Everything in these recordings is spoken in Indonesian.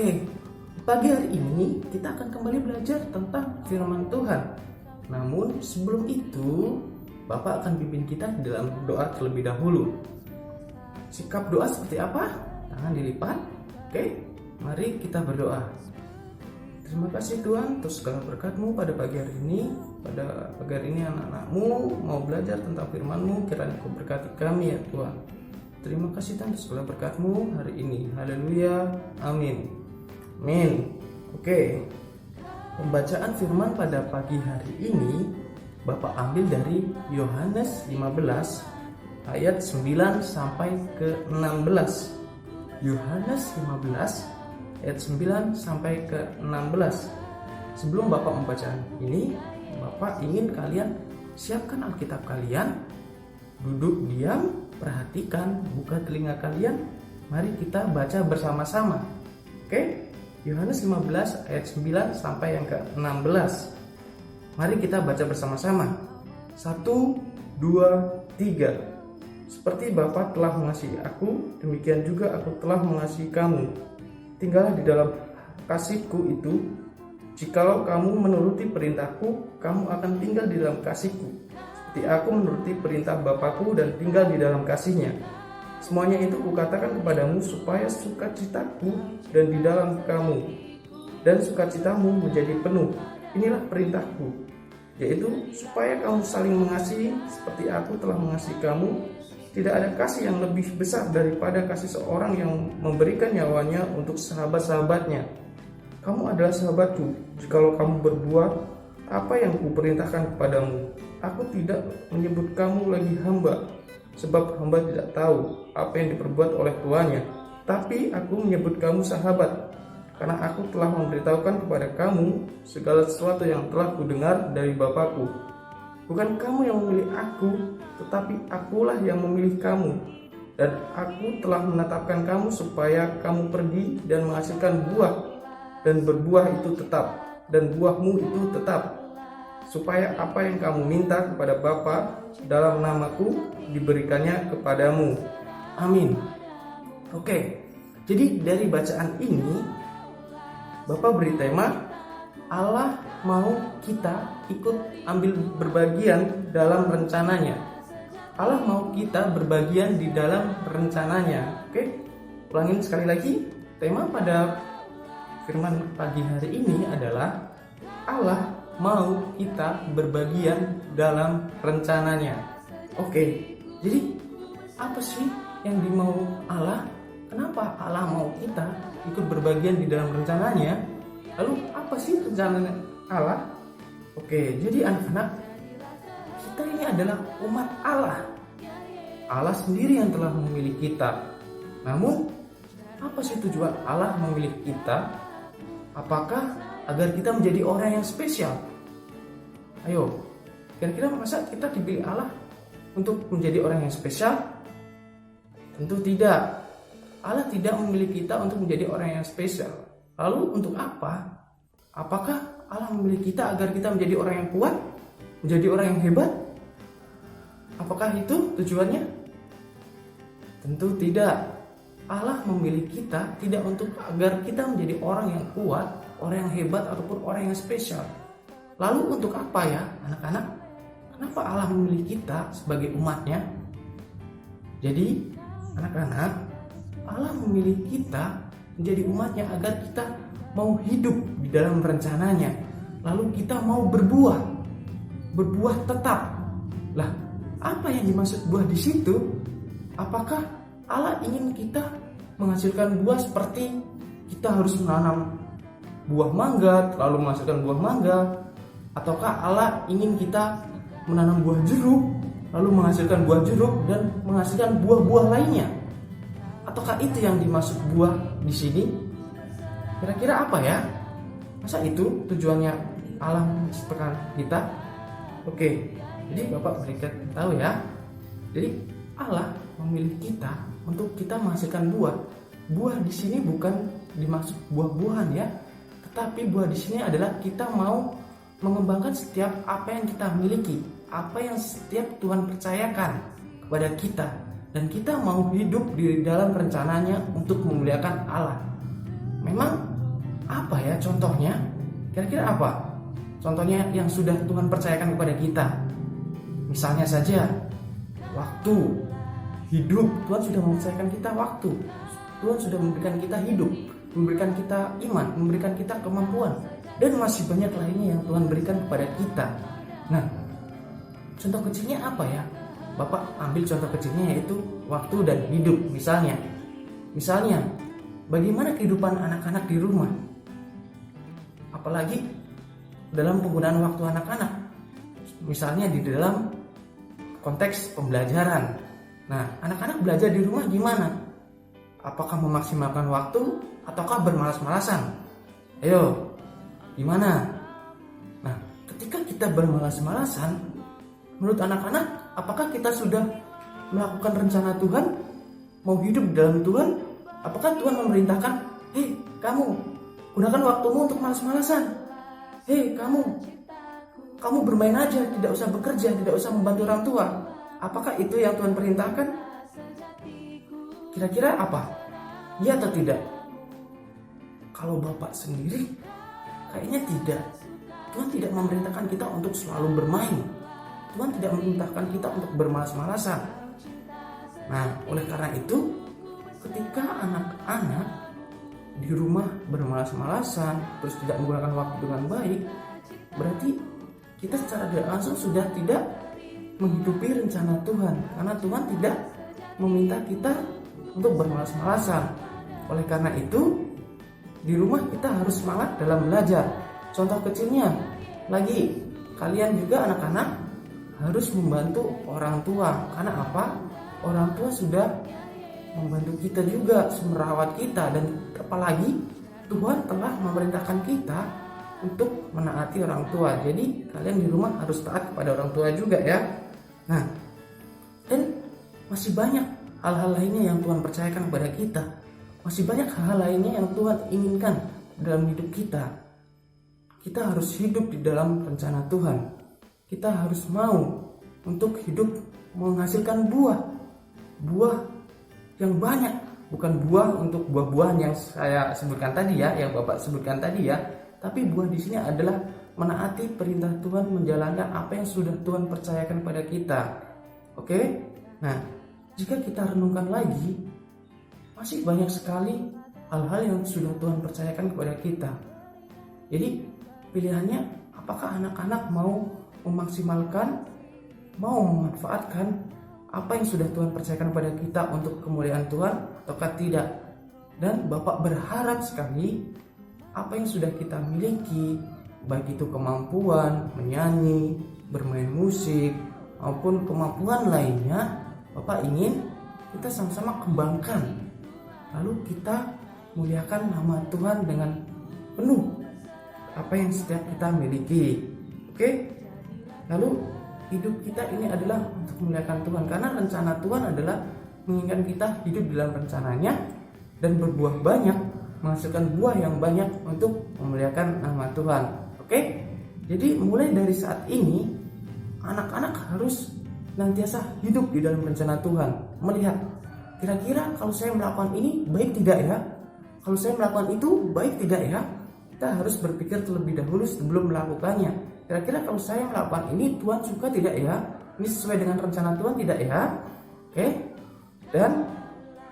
Oke, pagi hari ini kita akan kembali belajar tentang firman Tuhan. Namun sebelum itu, Bapak akan pimpin kita dalam doa terlebih dahulu. Sikap doa seperti apa? Tangan dilipat. Oke, mari kita berdoa. Terima kasih Tuhan untuk segala berkat-Mu pada pagi hari ini. Pada pagi hari ini anak-anak-Mu mau belajar tentang firman-Mu. Kiranya Kau berkati kami ya Tuhan. Terima kasih Tuhan untuk segala berkat-Mu hari ini. Haleluya. Amin. Amin. Oke. Pembacaan firman pada pagi hari ini Bapak ambil dari Yohanes 15 ayat 9 sampai ke 16. Yohanes 15 ayat 9 sampai ke 16. Sebelum Bapak membaca ini, Bapak ingin kalian siapkan Alkitab kalian, duduk diam, perhatikan, buka telinga kalian. Mari kita baca bersama-sama. Oke? Yohanes 15 ayat 9 sampai yang ke-16. Mari kita baca bersama-sama. 1, 2, 3. Seperti Bapa telah mengasihi aku, demikian juga aku telah mengasihi kamu. Tinggallah di dalam kasihku itu. Jikalau kamu menuruti perintahku, kamu akan tinggal di dalam kasihku. Seperti aku menuruti perintah Bapakku dan tinggal di dalam kasihnya. Semuanya itu kukatakan kepadamu supaya sukacitaku dan di dalam kamu, dan sukacitamu menjadi penuh. Inilah perintahku, yaitu supaya kamu saling mengasihi seperti aku telah mengasihi kamu. Tidak ada kasih yang lebih besar daripada kasih seorang yang memberikan nyawanya untuk sahabat-sahabatnya. Kamu adalah sahabatku jikalau kamu berbuat apa yang kuperintahkan kepadamu. Aku tidak menyebut kamu lagi hamba, sebab hamba tidak tahu apa yang diperbuat oleh tuannya. Tapi aku menyebut kamu sahabat, karena aku telah memberitahukan kepada kamu segala sesuatu yang telah kudengar dari Bapakku. Bukan kamu yang memilih aku, tetapi akulah yang memilih kamu. Dan aku telah menetapkan kamu supaya kamu pergi dan menghasilkan buah, dan berbuah itu tetap, dan buahmu itu tetap, supaya apa yang kamu minta kepada Bapa dalam namaku diberikannya kepadamu. Amin. Oke, jadi dari bacaan ini Bapak beri tema Allah mau kita ikut ambil berbagian dalam rencananya. Allah mau kita berbagian di dalam rencananya. Oke, ulangin sekali lagi. Tema pada firman pagi hari ini adalah Allah mau kita berbagian dalam rencananya. Oke, jadi apa sih yang dimau Allah? Kenapa Allah mau kita ikut berbagian di dalam rencananya? Lalu apa sih rencana Allah? Oke, jadi anak-anak, kita ini adalah umat Allah. Allah sendiri yang telah memilih kita. Namun, apa sih tujuan Allah memilih kita? Apakah agar kita menjadi orang yang spesial? Ayo, kira-kira masa kita dipilih Allah untuk menjadi orang yang spesial? Tentu tidak. Allah tidak memilih kita untuk menjadi orang yang spesial. Lalu untuk apa? Apakah Allah memilih kita agar kita menjadi orang yang kuat? Menjadi orang yang hebat? Apakah itu tujuannya? Tentu tidak. Allah memilih kita tidak untuk agar kita menjadi orang yang kuat, orang yang hebat, ataupun orang yang spesial. Lalu untuk apa ya anak-anak? Kenapa Allah memilih kita sebagai umatnya? Jadi anak-anak, Allah memilih kita menjadi umatnya agar kita mau hidup di dalam rencananya. Lalu kita mau berbuah tetap. Lah, apa yang dimaksud buah di situ? Apakah Allah ingin kita menghasilkan buah seperti kita harus menanam buah mangga lalu menghasilkan buah mangga? Ataukah Allah ingin kita menanam buah jeruk lalu menghasilkan buah jeruk dan menghasilkan buah-buah lainnya? Ataukah itu yang dimaksud buah di sini? Kira-kira apa ya? Masa itu tujuannya Allah menciptakan kita? Oke, jadi Bapak berikan tahu ya. Jadi Allah memilih kita untuk kita menghasilkan buah. Buah di sini bukan dimaksud buah-buahan ya, tetapi buah di sini adalah kita mau mengembangkan setiap apa yang kita miliki, apa yang setiap Tuhan percayakan kepada kita. Dan kita mau hidup di dalam rencananya untuk memuliakan Allah. Memang Apa ya contohnya? Kira-kira apa? Contohnya yang sudah Tuhan percayakan kepada kita. Misalnya saja, waktu, hidup. Tuhan sudah mempercayakan kita waktu. Tuhan sudah memberikan kita hidup, memberikan kita iman, memberikan kita kemampuan. Dan masih banyak lainnya yang Tuhan berikan kepada kita. Nah, contoh kecilnya apa ya? Bapak ambil contoh kecilnya yaitu waktu dan hidup. Misalnya, bagaimana kehidupan anak-anak di rumah? Apalagi dalam penggunaan waktu anak-anak. Misalnya di dalam konteks pembelajaran. Nah, anak-anak belajar di rumah gimana? Apakah memaksimalkan waktu ataukah bermalas-malasan? Ayo, gimana? Nah, ketika kita bermalas-malasan, menurut anak-anak, apakah kita sudah melakukan rencana Tuhan? Mau hidup di dalam Tuhan? Apakah Tuhan memerintahkan, hei kamu, gunakan waktumu untuk malas-malasan. Hei kamu bermain aja, tidak usah bekerja, tidak usah membantu orang tua. Apakah itu yang Tuhan perintahkan? Kira-kira apa? Ya atau tidak? Kalau Bapak sendiri, kayaknya tidak. Tuhan tidak memerintahkan kita untuk selalu bermain. Tuhan tidak memerintahkan kita untuk bermalas-malasan. Nah, oleh karena itu, ketika anak-anak di rumah bermalas-malasan, terus tidak menggunakan waktu dengan baik, berarti kita secara tidak langsung sudah tidak menghidupi rencana Tuhan, karena Tuhan tidak meminta kita untuk bermalas-malasan. Oleh karena itu, di rumah kita harus semangat dalam belajar. Contoh kecilnya lagi, kalian juga anak-anak harus membantu orang tua. Karena apa? Orang tua sudah membantu kita juga, merawat kita, dan apalagi Tuhan telah memerintahkan kita untuk menaati orang tua. Jadi kalian di rumah harus taat kepada orang tua juga ya. Nah, dan masih banyak hal-hal lainnya yang Tuhan percayakan kepada kita. Masih banyak hal-hal lainnya yang Tuhan inginkan dalam hidup kita. Kita harus hidup di dalam rencana Tuhan. Kita harus mau untuk hidup menghasilkan buah yang banyak, bukan buah untuk buah-buahan yang saya sebutkan tadi ya, yang Bapak sebutkan tadi ya, tapi buah di sini adalah menaati perintah Tuhan, menjalankan apa yang sudah Tuhan percayakan pada kita. Oke? Nah, jika kita renungkan lagi, masih banyak sekali hal-hal yang sudah Tuhan percayakan kepada kita. Jadi, pilihannya apakah anak-anak mau memaksimalkan, mau memanfaatkan apa yang sudah Tuhan percayakan kepada kita untuk kemuliaan Tuhan ataukah tidak. Dan Bapak berharap sekali apa yang sudah kita miliki, baik itu kemampuan menyanyi, bermain musik, maupun kemampuan lainnya, Bapak ingin kita sama-sama kembangkan. Lalu kita muliakan nama Tuhan dengan penuh apa yang setiap kita miliki. Oke? Lalu hidup kita ini adalah untuk memuliakan Tuhan, karena rencana Tuhan adalah menginginkan kita hidup dalam rencananya dan berbuah banyak, menghasilkan buah yang banyak untuk memuliakan nama Tuhan. Oke? Jadi mulai dari saat ini anak-anak harus nantiasa hidup di dalam rencana Tuhan, melihat kira-kira kalau saya melakukan ini baik tidak ya? Kalau saya melakukan itu baik tidak ya? Kita harus berpikir terlebih dahulu sebelum melakukannya. Kira-kira kalau saya melakukan ini Tuhan suka tidak ya? Ini sesuai dengan rencana Tuhan tidak ya? Oke? Dan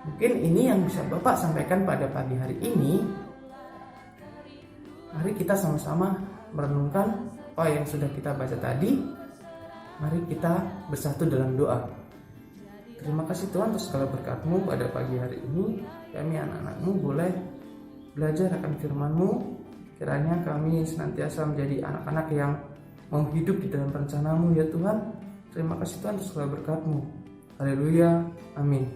mungkin ini yang bisa Bapak sampaikan pada pagi hari ini. Mari kita sama-sama merenungkan apa yang sudah kita baca tadi. Mari kita bersatu dalam doa. Terima kasih Tuhan atas segala berkat-Mu pada pagi hari ini. Kami anak-anak-Mu boleh belajar akan firman-Mu. Kiranya kami senantiasa menjadi anak-anak yang mau hidup di dalam rencana-Mu ya Tuhan. Terima kasih Tuhan atas segala berkat-Mu. Haleluya. Amin.